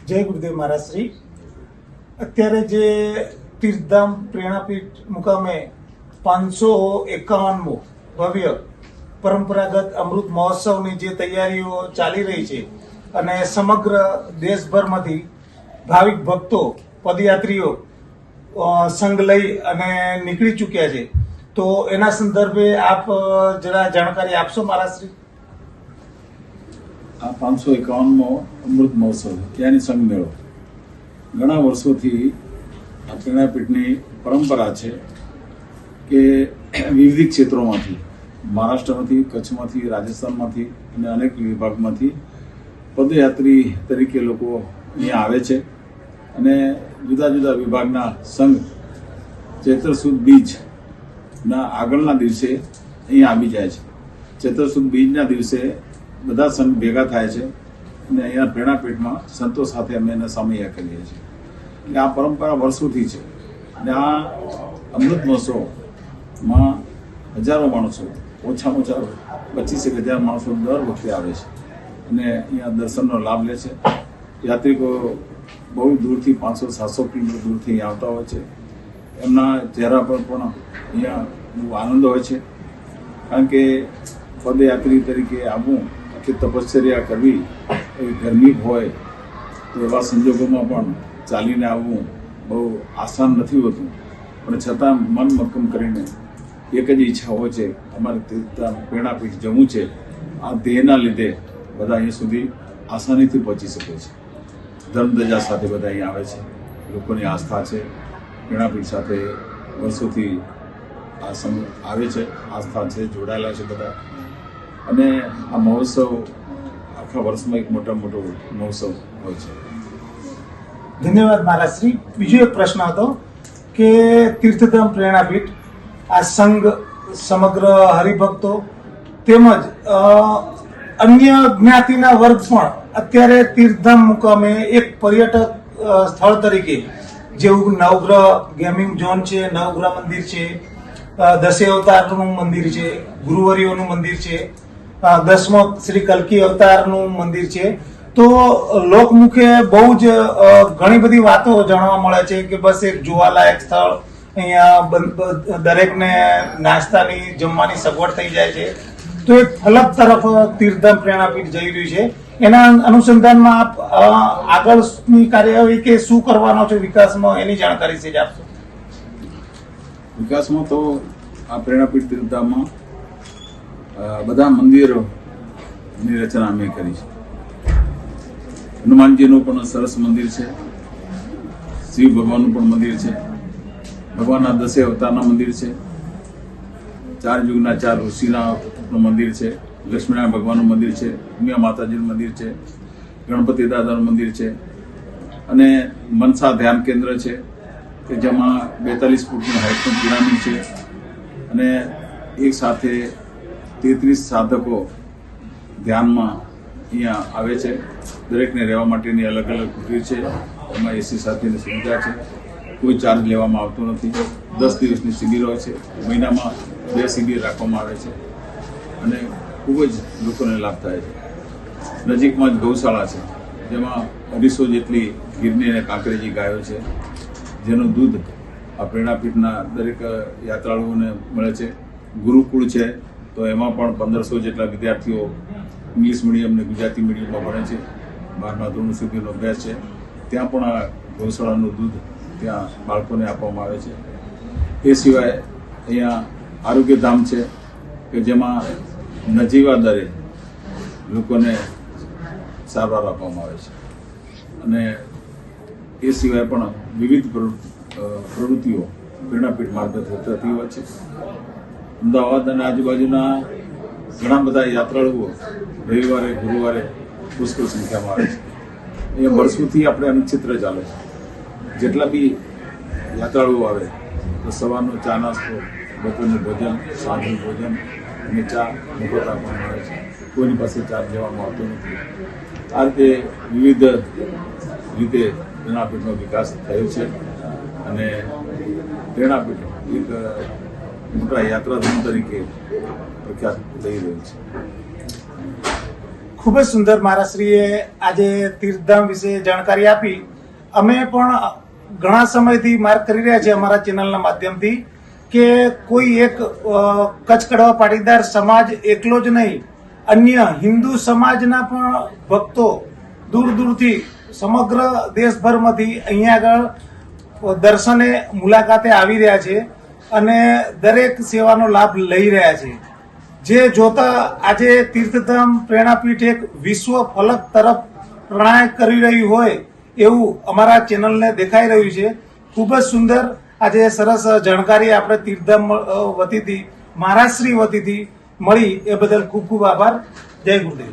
જય ગુરુદેવ મહારાજ શ્રી. અત્યારે જે તીર્થધામ પ્રેરણાપીઠ મુકામે 551મો ભવ્ય પરંપરાગત અમૃત મહોત્સવની જે તૈયારીઓ ચાલી રહી છે અને સમગ્ર દેશભરમાંથી ભાવિક ભક્તો પદયાત્રીઓ સંઘ લઈ અને નીકળી ચૂક્યા છે, તો એના સંદર્ભે આપ જરા જાણકારી આપશો મહારાજ શ્રી? આ 551મો અમૃત મહોત્સવ ત્યાંની સંઘ મેળો ઘણા વર્ષોથી આ પ્રેરણાપીઠની પરંપરા છે કે વિવિધ ક્ષેત્રોમાંથી, મહારાષ્ટ્રમાંથી, કચ્છમાંથી, રાજસ્થાનમાંથી અને અનેક વિભાગમાંથી પદયાત્રી તરીકે લોકો અહીંયા આવે છે અને જુદા જુદા વિભાગના સંઘ ચૈત્ર સુદ બીજના આગળના દિવસે અહીંયા આવી જાય છે. ચૈત્ર સુદ બીજના દિવસે બધા સંઘ ભેગા થાય છે અને અહીંયા પ્રેરણાપીઠમાં સંતો સાથે અમે એને સામૈયા કરીએ છીએ. એટલે આ પરંપરા વર્ષોથી છે અને આ અમૃત મહોત્સવમાં હજારો માણસો, ઓછામાં ઓછા 25,000 માણસો દર વખતે આવે છે અને અહીંયા દર્શનનો લાભ લે છે. યાત્રિકો બહુ દૂરથી 500-700 કિલોમીટર દૂરથી અહીંયા આવતા હોય છે. એમના ચહેરા પર પણ અહીંયા બહુ આનંદ હોય છે, કારણ કે પદયાત્રી તરીકે આવવું કે તપશ્ચર્યા કરવી, એવી ગરમી હોય તો એવા સંજોગોમાં પણ ચાલીને આવવું બહુ આસાન નથી હોતું, પણ છતાં મન મક્કમ કરીને એક જ ઈચ્છા હોય છે, અમારે પ્રેરણાપીઠ જવું છે. આ ધ્યેયના લીધે બધા અહીંયા સુધી આસાનીથી પહોંચી શકે છે. ધર્મધજા સાથે બધા અહીંયા આવે છે. લોકોની આસ્થા છે, પ્રેરણાપીઠ સાથે વર્ષોથી આ સંઘ આવે છે, આસ્થા છે, જોડાયેલા છે બધા. અને આ મહોત્સવ આખા વર્ષમાં એક મોટો મહોત્સવ હોય છે. ધન્યવાદ મહારાજ શ્રી. બીજો એક પ્રશ્ન હતો કે તીર્થધામ પ્રેરણાપીઠ આ સંઘ સમગ્ર હરિભક્તો તેમજ અન્ય જ્ઞાતિના વર્ગ પણ અત્યારે તીર્થધામ મુકામે એક પર્યટક સ્થળ તરીકે, જેવું નવગ્રહ ગેમિંગ ઝોન છે, નવગ્રહ મંદિર છે, દસે અવતારનું મંદિર છે, ગુરુવરીઓનું મંદિર છે, 10મો શ્રી કલ્કી અવતારનું મંદિર છે, તો લોકમુખે બહુ જ ઘણી બધી વાતો જાણવા મળે છે કે બસ એક જોવાલાયક સ્થળ, અહીંયા દરેકને નાસ્તાની જમવાની સગવડ થઈ જાય છે, તો એક ફલક તરફ તીર્થધામ પ્રેરણાપીઠ જઈ રહ્યું છે. એના અનુસંધાનમાં આપ આગળની કાર્યવાહી કે શું કરવાનો છે વિકાસમાં, એની જાણકારી છે જ આપશો? વિકાસમાં તો આ પ્રેરણાપીઠ તીર્થધામમાં બધા મંદિરોની રચના અમે કરી છે. હનુમાનજીનું પણ સરસ મંદિર છે, શિવ ભગવાનનું પણ મંદિર છે, ભગવાનના 10 અવતારના મંદિર છે, 4 યુગના 4 ઋષિનાનું મંદિર છે, લક્ષ્મીનારાયણ ભગવાનનું મંદિર છે, ઉમિયા માતાજીનું મંદિર છે, ગણપતિ દાદાનું મંદિર છે અને મનસા ધ્યાન કેન્દ્ર છે કે જેમાં 42 ફૂટની હાઇટનું પિરામિડ છે અને એક સાથે 33 સાધકો ધ્યાનમાં અહીંયા આવે છે. દરેકને રહેવા માટેની અલગ અલગ કુટીર છે, એમાં એસી સાથેની સુવિધા છે, કોઈ ચાર્જ લેવામાં આવતો નથી. 10 દિવસની શિબિર હોય છે, મહિનામાં 2 શિબિર રાખવામાં આવે છે અને ખૂબ જ લોકોને લાભ થાય છે. નજીકમાં જ ગૌશાળા છે, જેમાં 250 જેટલી ગીરની અને કાંકરેજી ગાયો છે, જેનું દૂધ આ પ્રેરણાપીઠના દરેક યાત્રાળુઓને મળે છે. ગુરુકુળ છે, તો એમાં પણ 1500 જેટલા વિદ્યાર્થીઓ ઇંગ્લિશ મીડિયમ અને ગુજરાતી મીડિયમમાં ભણે છે. 12મા ધોરણ સુધીનો અભ્યાસ છે. ત્યાં પણ આ ગૌશાળાનું દૂધ ત્યાં બાળકોને આપવામાં આવે છે. એ સિવાય અહીંયા આરોગ્યધામ છે કે જેમાં નજીવા દરે લોકોને સારવાર આપવામાં આવે છે અને એ સિવાય પણ વિવિધ પ્રવૃત્તિઓ પ્રેરણાપીઠ મારફતે થતી હોય છે. અમદાવાદ અને આજુબાજુના ઘણા બધા યાત્રાળુઓ રવિવારે, ગુરુવારે પુષ્કળ સંખ્યામાં આવે છે. એ વર્ષોથી આપણે અનુચિત્ર ચાલે છે. જેટલા બી યાત્રાળુઓ આવે તો સવારનો ચા નાસ્તો, બપોરનું ભોજન, સાંજનું ભોજન અને ચા મફત આપવામાં આવે છે. કોઈની પાસે ચાર્જ લેવામાં આવતો નથી. આ રીતે વિવિધ રીતે પ્રેરણાપીઠનો વિકાસ થયો છે અને પ્રેરણાપીઠ એક મોટા યાત્રાધામ તરીકે પ્રખ્યાત થઈ રહ્યું છે. ખૂબ જ સુંદર મહારાજશ્રીએ આજે તીર્થધામ વિશે જાણકારી આપી. અમે પણ ઘણા સમયથી માર્ક કરી રહ્યા છીએ અમારા ચેનલના માધ્યમથી કે કોઈ એક કચ્છ કડવા પાટીદાર સમાજ એકલો જ નહીં, અન્ય હિન્દુ સમાજના પણ ભક્તો દૂર દૂરથી સમગ્ર દેશભરમાંથી અહીંયા આગળ દર્શને મુલાકાતે આવી રહ્યા છે અને દરેક સેવાનો લાભ લઈ રહ્યા છે. જે જોતા આજે તીર્થધામ પ્રેરણાપીઠ એક વિશ્વ ફલક તરફ પ્રણાય કરી રહ્યું હોય એવું અમારા ચેનલને દેખાઈ રહ્યું છે. ખૂબ જ સુંદર આજે સરસ જાણકારી આપણે તીર્થધામ વતીથી મહારાજશ્રી વતીથી મળી એ બદલ ખૂબ ખૂબ આભાર. જય ગુરુદેવ.